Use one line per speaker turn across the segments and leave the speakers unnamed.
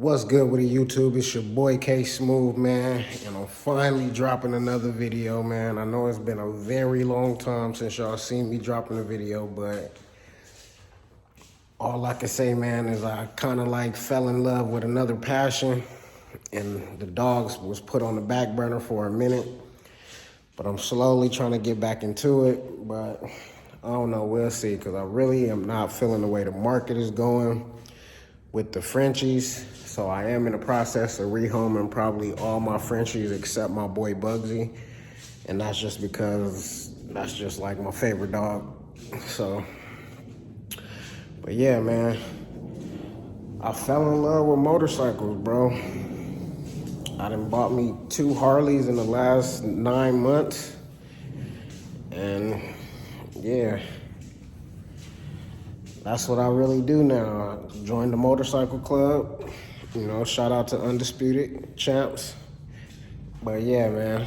What's good with the YouTube? It's your boy K Smooth, man, and I'm finally dropping another video, man. I know it's been a very long time since y'all seen me dropping a video, but all I can say, man, is I kind of like fell in love with another passion, and the dogs was put on the back burner for a minute, but I'm slowly trying to get back into it, but I don't know, we'll see, because I really am not feeling the way the market is going with the Frenchies. So I am in the process of rehoming probably all my Frenchies except my boy Bugsy. And that's just because that's just like my favorite dog. So, but yeah, man, I fell in love with motorcycles, bro. I done bought me 2 Harleys in the last 9 months. And yeah, that's what I really do now. I joined the motorcycle club. You know, shout out to Undisputed Champs. But yeah, man,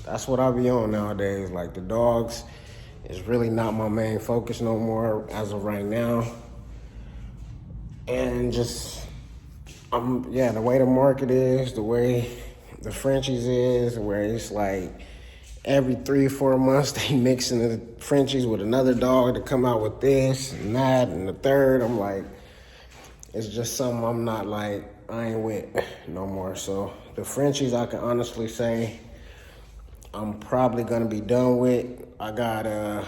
that's what I be on nowadays. Like, the dogs is really not my main focus no more as of right now. And just, yeah, the way the market is, the way the Frenchies is, where it's like every 3 or 4 months they mixing the Frenchies with another dog to come out with this and that and the third. I'm like, it's just something I'm not like, I ain't with no more. So the Frenchies, I can honestly say I'm probably gonna be done with. I got a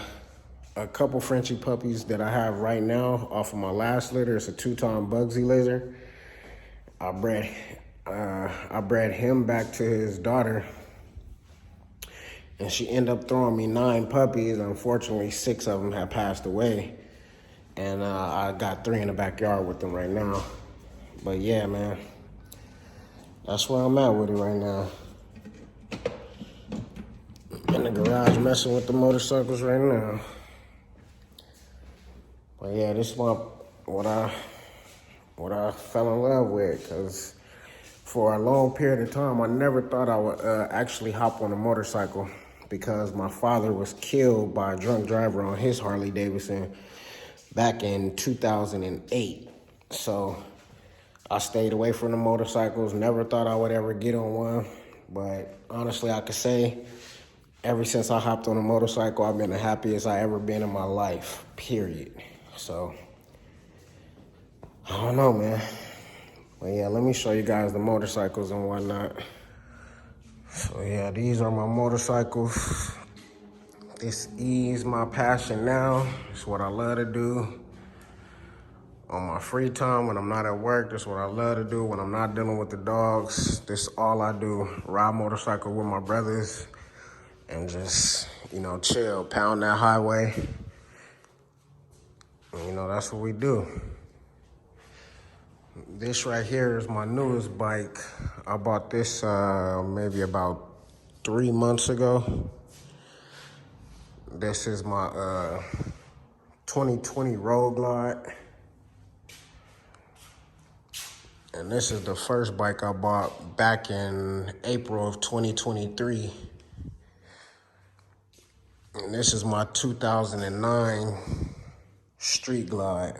couple Frenchie puppies that I have right now off of my last litter. It's a 2-time Bugsy lizard. I bred him back to his daughter, and she ended up throwing me 9 puppies. Unfortunately, 6 of them have passed away. And I got 3 in the backyard with them right now. But yeah, man, that's where I'm at with it right now. In the garage messing with the motorcycles right now. But yeah, this is what I fell in love with, because for a long period of time, I never thought I would actually hop on a motorcycle, because my father was killed by a drunk driver on his Harley Davidson back in 2008. So I stayed away from the motorcycles, never thought I would ever get on one. But honestly, I could say ever since I hopped on a motorcycle, I've been the happiest I ever been in my life, period. So I don't know, man. But yeah, let me show you guys the motorcycles and whatnot. So yeah, these are my motorcycles. This is my passion now. It's what I love to do. On my free time, when I'm not at work, that's what I love to do. When I'm not dealing with the dogs, this is all I do. Ride motorcycle with my brothers and just, you know, chill, pound that highway. And, you know, that's what we do. This right here is my newest bike. I bought this maybe about 3 months ago. This is my 2020 Road Glide. And this is the first bike I bought back in April of 2023. And this is my 2009 Street Glide.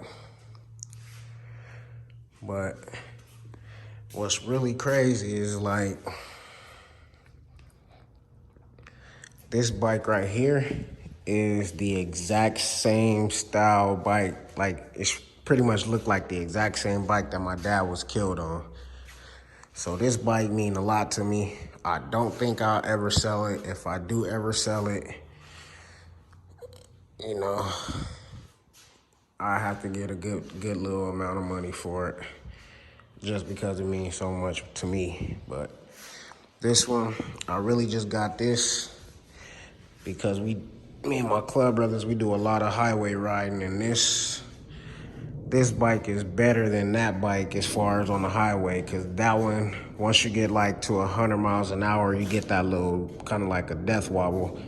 But what's really crazy is, like, this bike right here is the exact same style bike. Like, it's pretty much look like the exact same bike that my dad was killed on. So this bike means a lot to me. I don't think I'll ever sell it. If I do ever sell it, you know, I have to get a good little amount of money for it, just because it means so much to me. But this one, I really just got this because me and my club brothers, we do a lot of highway riding, and this bike is better than that bike as far as on the highway, because that one, once you get like to 100 miles an hour, you get that little kind of like a death wobble.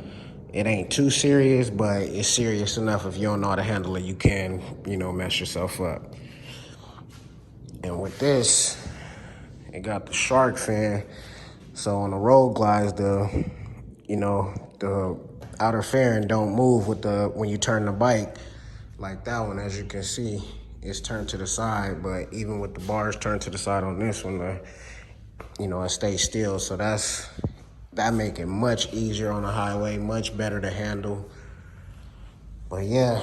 It ain't too serious, but it's serious enough. If you don't know how to handle it, you can, you know, mess yourself up. And with this, it got the shark fin. So on the road glides, the outer fairing don't move with when you turn the bike like that one, as you can see. it's turned to the side, but even with the bars turned to the side on this one, you know, it stays still. So that make it much easier on the highway, much better to handle. But yeah,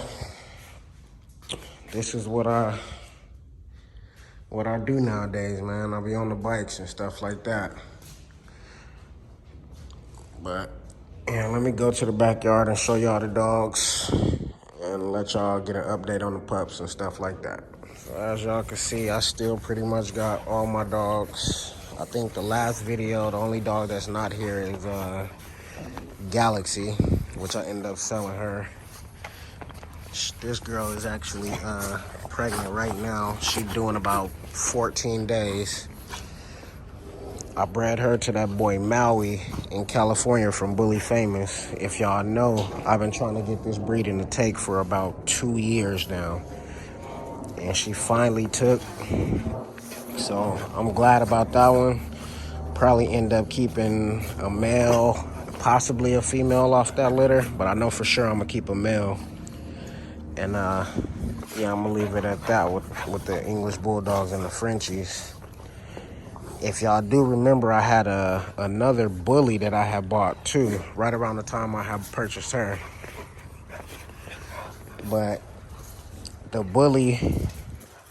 this is what I do nowadays, man. I be on the bikes and stuff like that. But yeah, let me go to the backyard and show y'all the dogs and let y'all get an update on the pups and stuff like that. So as y'all can see, I still pretty much got all my dogs. I think the last video, the only dog that's not here is Galaxy, which I ended up selling her. This girl is actually pregnant right now. She's doing about 14 days. I bred her to that boy Maui in California from Bully Famous. If y'all know, I've been trying to get this breed in the take for about 2 years now. And she finally took. So I'm glad about that one. Probably end up keeping a male, possibly a female off that litter. But I know for sure I'm going to keep a male. And yeah, I'm gonna leave it at that with the English Bulldogs and the Frenchies. If y'all do remember, I had another bully that I had bought too, right around the time I had purchased her. But the bully,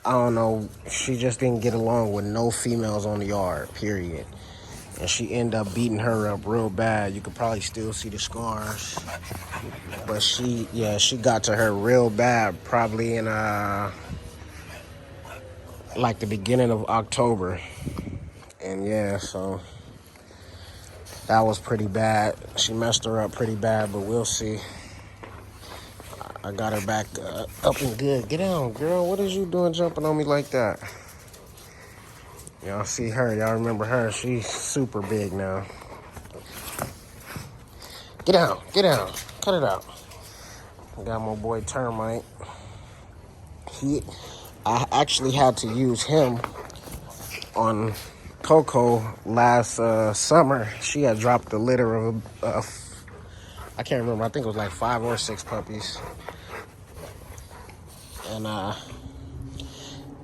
I don't know, she just didn't get along with no females on the yard, period. And she ended up beating her up real bad. You could probably still see the scars. But she got to her real bad, probably in like the beginning of October. And yeah, so that was pretty bad. She messed her up pretty bad, but we'll see. I got her back up and good. Get down, girl. What is you doing jumping on me like that? Y'all see her. Y'all remember her. She's super big now. Get down. Get down. Cut it out. I got my boy Termite. I actually had to use him on Coco last summer. She had dropped a litter of, I can't remember, I think it was like 5 or 6 puppies. And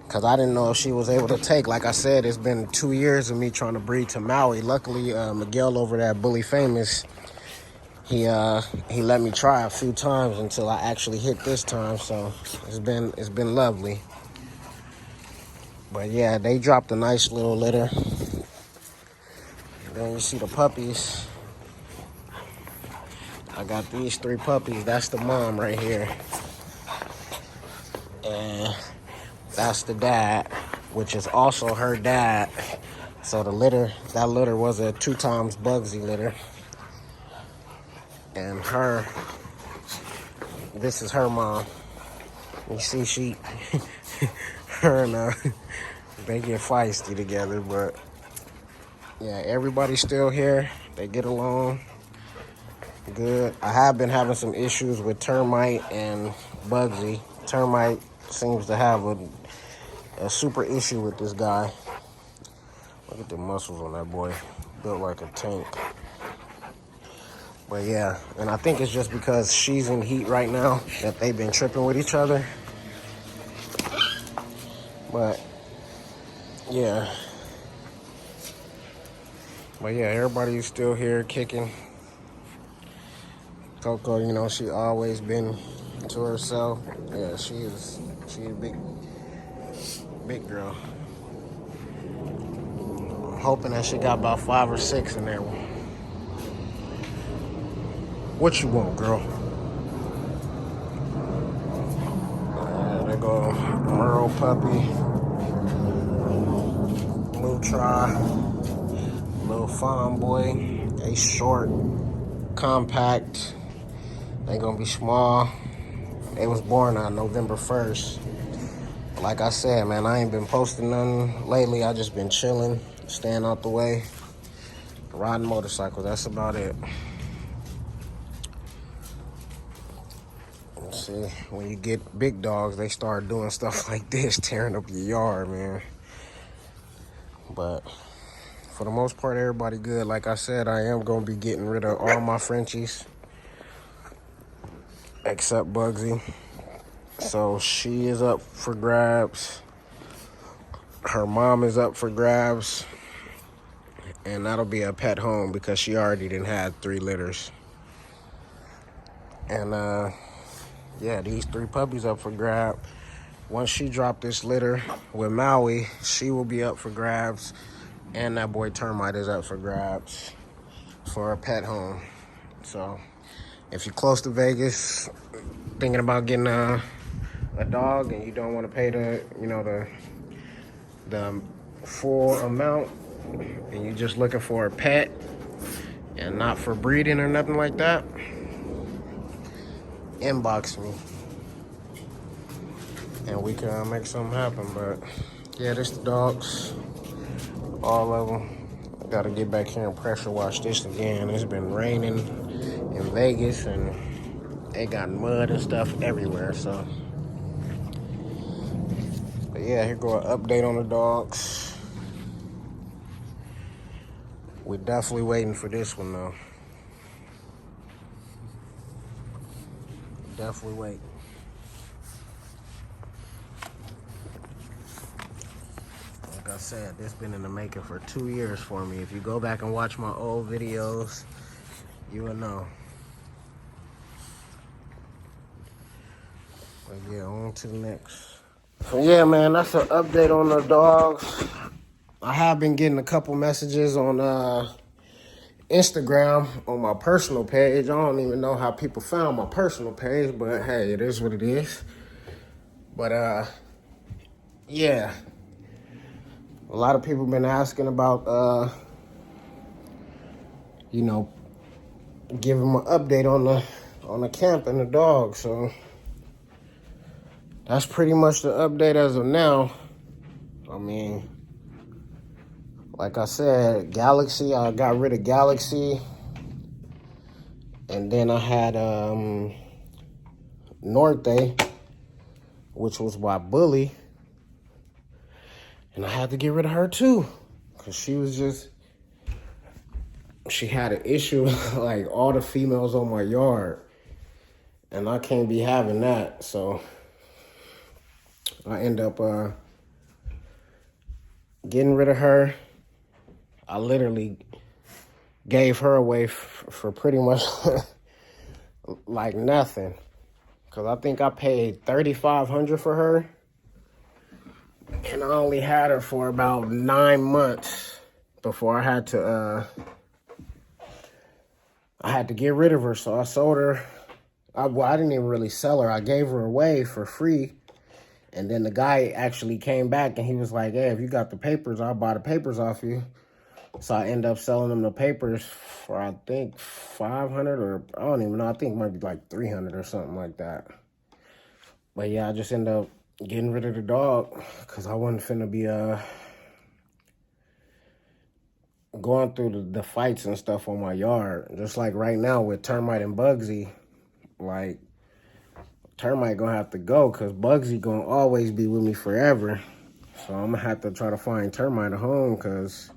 because I didn't know if she was able to take, like I said, it's been 2 years of me trying to breed to Maui. Luckily, Miguel over there at Bully Famous, he let me try a few times until I actually hit this time. So it's been lovely. But yeah, they dropped a nice little litter. Then you see the puppies. I got these 3 puppies. That's the mom right here. And that's the dad, which is also her dad. So that litter was a 2 times Bugsy litter. And this is her mom. You see, her and they get feisty together, but yeah, everybody's still here. They get along good. I have been having some issues with Termite and Bugsy. Termite seems to have a super issue with this guy. Look at the muscles on that boy. Built like a tank. But yeah, and I think it's just because she's in heat right now that they've been tripping with each other. But yeah. Everybody's still here kicking. Coco, you know, she always been to herself. Yeah, she's a big girl. I'm hoping that she got about 5 or 6 in there. What you want, girl? There go Merle puppy. Little try. Little farm boy. They short, compact. They gonna be small. They was born on November 1st. Like I said, man, I ain't been posting nothing lately. I just been chilling, staying out the way, riding motorcycles. That's about it. See, when you get big dogs, they start doing stuff like this, tearing up your yard, man. But for the most part, everybody good. Like I said, I am going to be getting rid of all my Frenchies, except Bugsy. So she is up for grabs. Her mom is up for grabs. And that'll be a pet home because she already done had 3 litters. And yeah, these 3 puppies up for grab. Once she dropped this litter with Maui, she will be up for grabs. And that boy Termite is up for grabs for a pet home. So if you're close to Vegas, thinking about getting a dog and you don't want to pay the full amount, and you're just looking for a pet and not for breeding or nothing like that, inbox me and we can make something happen. But yeah, this the dogs, all of them. I gotta get back here and pressure wash this again. It's been raining in Vegas and they got mud and stuff everywhere. So, but yeah, here go an update on the dogs. We're definitely waiting for this one though. Definitely waiting. Like I said, this been in the making for 2 years for me. If you go back and watch my old videos, you will know. But yeah, on to the next. So yeah, man, that's an update on the dogs. I have been getting a couple messages on Instagram on my personal page. I don't even know how people found my personal page, but hey, it is what it is. But yeah, a lot of people been asking about give them an update on the camp and the dog. So that's pretty much the update as of now. I mean, like I said, Galaxy, I got rid of Galaxy. And then I had Norte, which was by Bully. And I had to get rid of her too. Because she had an issue like all the females on my yard. And I can't be having that. So I end up getting rid of her. I literally gave her away for pretty much like nothing. Because I think I paid $3,500 for her. And I only had her for about 9 months before I had to get rid of her. So I sold her. I didn't even really sell her. I gave her away for free. And then the guy actually came back and he was like, hey, if you got the papers, I'll buy the papers off you. So I ended up selling him the papers for, I think, $500 or I don't even know. I think it might be like $300 or something like that. But yeah, I just ended up getting rid of the dog because I wasn't finna be going through the fights and stuff on my yard. Just like right now with Termite and Bugsy, like Termite gonna have to go because Bugsy gonna always be with me forever. So I'm gonna have to try to find Termite a home because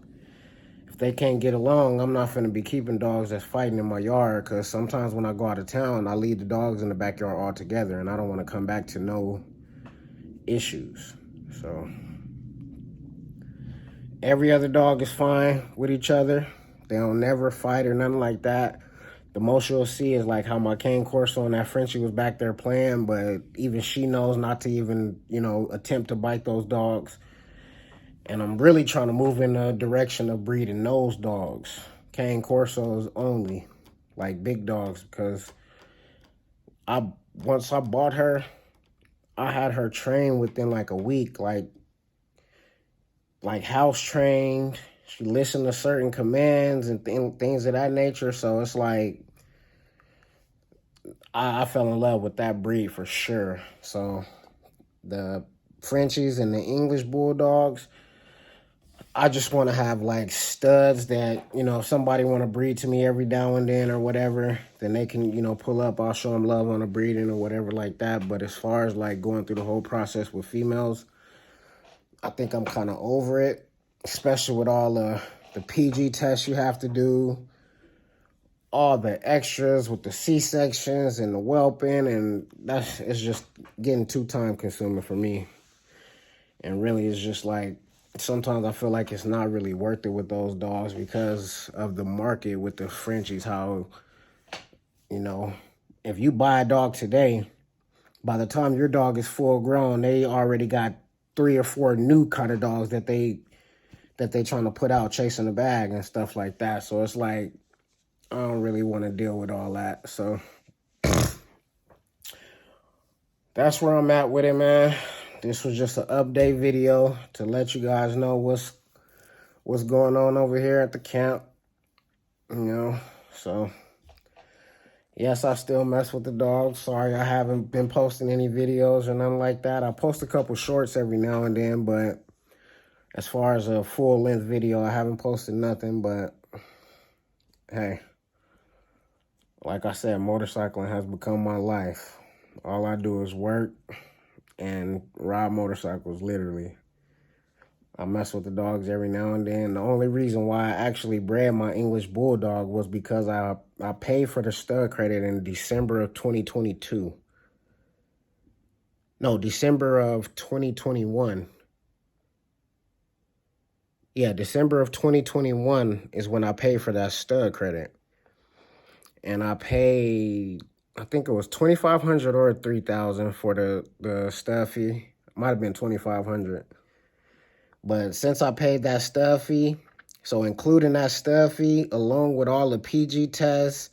if they can't get along, I'm not finna be keeping dogs that's fighting in my yard because sometimes when I go out of town, I leave the dogs in the backyard altogether and I don't want to come back to no issues. So every other dog is fine with each other. They don't never fight or nothing like that. The most you'll see is like how my cane Corso and that Frenchie was back there playing, but even she knows not to even, attempt to bite those dogs. And I'm really trying to move in the direction of breeding those dogs. Cane Corsos only, like big dogs, because once I bought her, I had her trained within like a week, like house trained. She listened to certain commands and things of that nature. So it's like, I fell in love with that breed for sure. So the Frenchies and the English Bulldogs, I just want to have like studs that, if somebody want to breed to me every now and then or whatever, then they can, pull up. I'll show them love on the breeding or whatever like that. But as far as like going through the whole process with females, I think I'm kind of over it, especially with all the PG tests you have to do, all the extras with the C-sections and the whelping, and it's just getting too time consuming for me. And really, it's just like, sometimes I feel like it's not really worth it with those dogs because of the market with the Frenchies. How, you know, if you buy a dog today, by the time your dog is full grown, they already got 3 or 4 new kind of dogs that they trying to put out chasing the bag and stuff like that. So it's like, I don't really want to deal with all that. So that's where I'm at with it, man. This was just an update video to let you guys know what's going on over here at the camp. You know, so yes, I still mess with the dogs. Sorry I haven't been posting any videos or nothing like that. I post a couple shorts every now and then, but as far as a full-length video, I haven't posted nothing. But hey, like I said, motorcycling has become my life. All I do is work and ride motorcycles, literally. I mess with the dogs every now and then. The only reason why I actually bred my English Bulldog was because I paid for the stud credit in December of 2022. No, December of 2021. Yeah, December of 2021 is when I paid for that stud credit. And I paid, I think it was $2,500 or $3,000 for the stud fee. Might have been $2,500. But since I paid that stud fee, so including that stud fee, along with all the PG tests,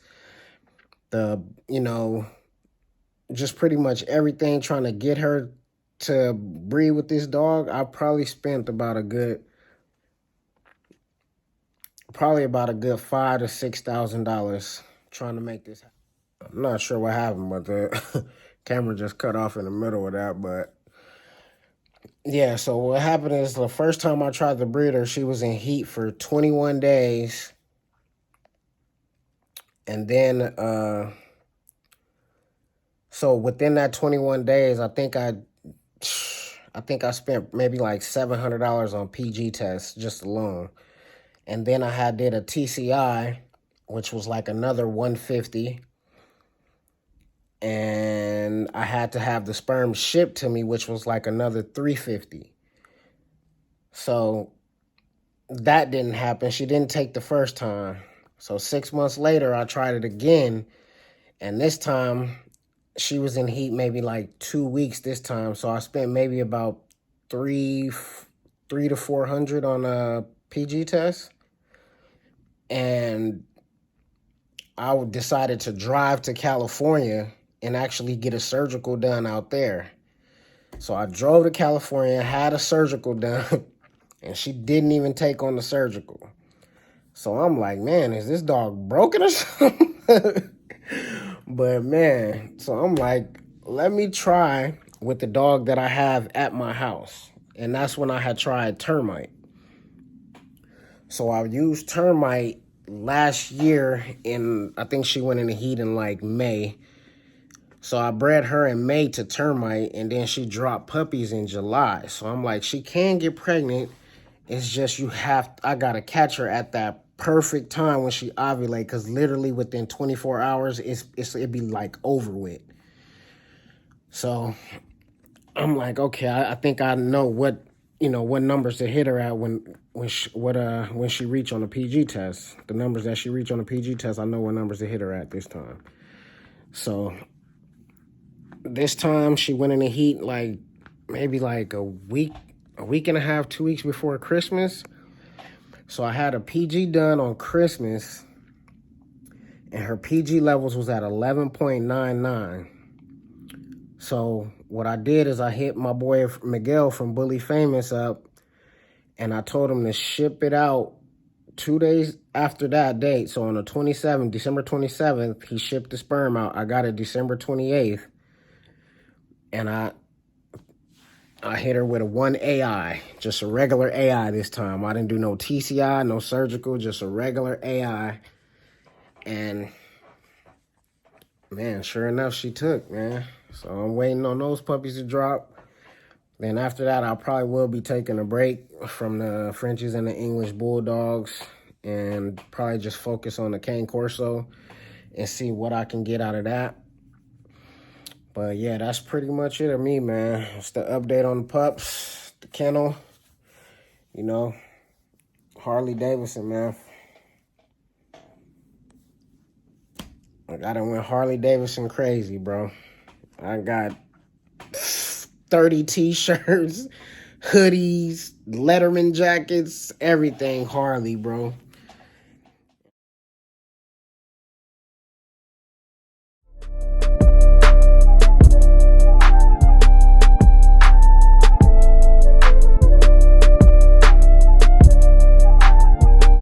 just pretty much everything trying to get her to breed with this dog, I probably spent about a good $5,000 to $6,000 trying to make this happen. I'm not sure what happened, but the camera just cut off in the middle of that. But yeah, so what happened is the first time I tried to breed her, she was in heat for 21 days. And then, so within that 21 days, I think I spent maybe like $700 on PG tests just alone. And then I did a TCI, which was like another $150. And I had to have the sperm shipped to me, which was like another $350. So that didn't happen. She didn't take the first time. So 6 months later, I tried it again. And this time, she was in heat maybe like 2 weeks this time. So I spent maybe about $300 to $400 on a PG test. And I decided to drive to California and actually get a surgical done out there. So I drove to California, had a surgical done, and she didn't even take on the surgical. So I'm like, man, is this dog broken or something? But man, so I'm like, let me try with the dog that I have at my house. And that's when I had tried termite. So I used termite last year, and I think she went in the heat in like May. So I bred her in May to termite, and then she dropped puppies in July. So I'm like, she can get pregnant. It's just I got to catch her at that perfect time when she ovulate, because literally within 24 hours, it'd be like over with. So I'm like, okay, I think I know what numbers to hit her at when she reach on the PG test. The numbers that she reach on the PG test, I know what numbers to hit her at this time. So this time she went in the heat like maybe like a week and a half, 2 weeks before Christmas. So I had a PG done on Christmas, and her PG levels was at 11.99. So what I did is I hit my boy Miguel from Bully Famous up, and I told him to ship it out 2 days after that date. So on the 27th, December 27th, he shipped the sperm out. I got it December 28th. And I hit her with a 1 AI, just a regular AI this time. I didn't do no TCI, no surgical, just a regular AI. And man, sure enough, she took, man. So I'm waiting on those puppies to drop. Then after that, I probably will be taking a break from the Frenchies and the English Bulldogs and probably just focus on the cane Corso and see what I can get out of that. But yeah, that's pretty much it of me, man. It's the update on the pups, the kennel, you know, Harley Davidson, man. Like, I done went Harley Davidson crazy, bro. I got 30 t-shirts, hoodies, Letterman jackets, everything Harley, bro.